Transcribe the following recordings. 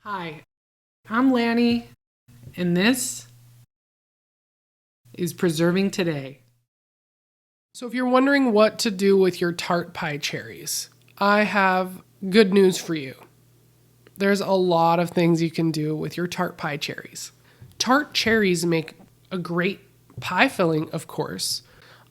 Hi, I'm Lanny, and this is Preserving Today. So if you're wondering what to do with your tart pie cherries, I have good news for you. There's a lot of things you can do with your tart pie cherries. Tart cherries make a great pie filling, of course.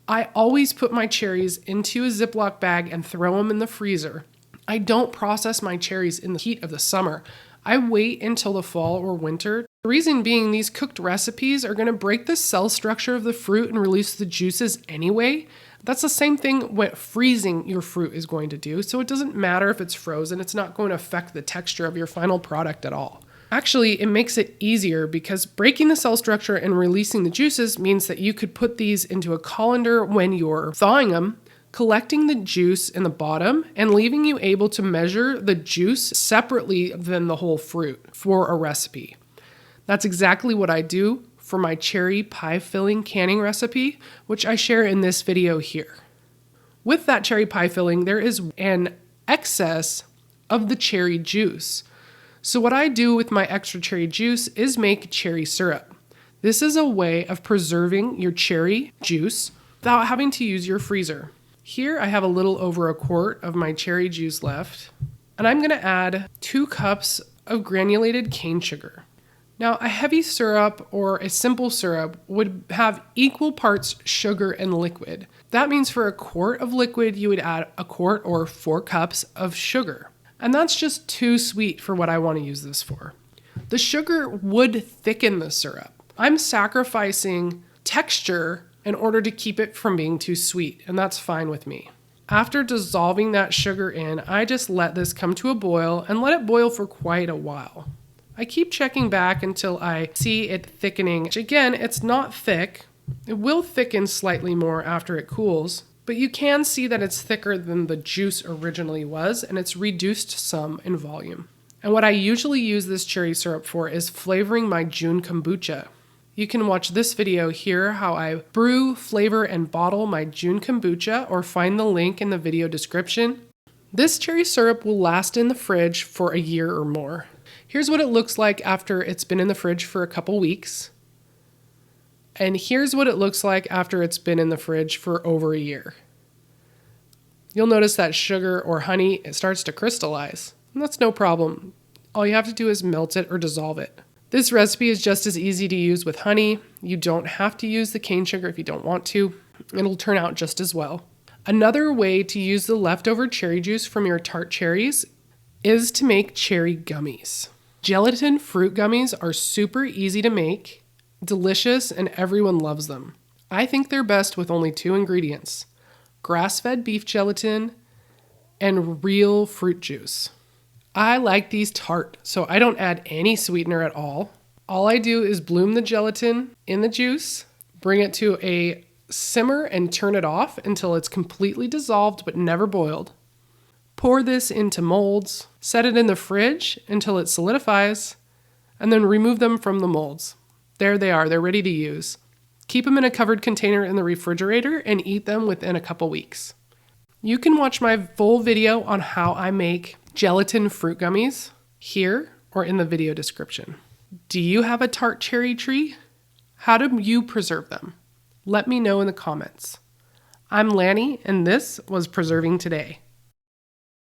I always put my cherries into a Ziploc bag and throw them in the freezer. I don't process my cherries in the heat of the summer. I wait until the fall or winter. The reason being, these cooked recipes are going to break the cell structure of the fruit and release the juices anyway. That's the same thing what freezing your fruit is going to do. So it doesn't matter if it's frozen, it's not going to affect the texture of your final product at all. Actually, it makes it easier because breaking the cell structure and releasing the juices means that you could put these into a colander when you're thawing them, collecting the juice in the bottom and leaving you able to measure the juice separately than the whole fruit for a recipe. That's exactly what I do for my cherry pie filling canning recipe, which I share in this video here. With that cherry pie filling, there is an excess of the cherry juice. So what I do with my extra cherry juice is make cherry syrup. This is a way of preserving your cherry juice without having to use your freezer. Here I have a little over a quart of my cherry juice left, and I'm going to add 2 cups of granulated cane sugar. Now, a heavy syrup or a simple syrup would have equal parts sugar and liquid. That means for a quart of liquid, you would add a quart or 4 cups of sugar. And that's just too sweet for what I want to use this for. The sugar would thicken the syrup. I'm sacrificing texture in order to keep it from being too sweet, and that's fine with me. After dissolving that sugar in, I just let this come to a boil and let it boil for quite a while. I keep checking back until I see it thickening. Again, it's not thick. It will thicken slightly more after it cools, but you can see that it's thicker than the juice originally was, and it's reduced some in volume. And what I usually use this cherry syrup for is flavoring my June kombucha. You can watch this video here how I brew, flavor, and bottle my June kombucha, or find the link in the video description. This cherry syrup will last in the fridge for a year or more. Here's what it looks like after it's been in the fridge for a couple weeks. And here's what it looks like after it's been in the fridge for over a year. You'll notice that sugar or honey, it starts to crystallize. And that's no problem. All you have to do is melt it or dissolve it. This recipe is just as easy to use with honey. You don't have to use the cane sugar if you don't want to. It'll turn out just as well. Another way to use the leftover cherry juice from your tart cherries is to make cherry gummies. Gelatin fruit gummies are super easy to make, delicious, and everyone loves them. I think they're best with only 2 ingredients: grass-fed beef gelatin and real fruit juice. I like these tart, so I don't add any sweetener at all. All I do is bloom the gelatin in the juice, bring it to a simmer and turn it off until it's completely dissolved but never boiled. Pour this into molds, set it in the fridge until it solidifies, and then remove them from the molds. There they are, they're ready to use. Keep them in a covered container in the refrigerator and eat them within a couple weeks. You can watch my full video on how I make gelatin fruit gummies here or in the video description. Do you have a tart cherry tree? How do you preserve them? Let me know in the comments. I'm Lanny, and this was Preserving Today.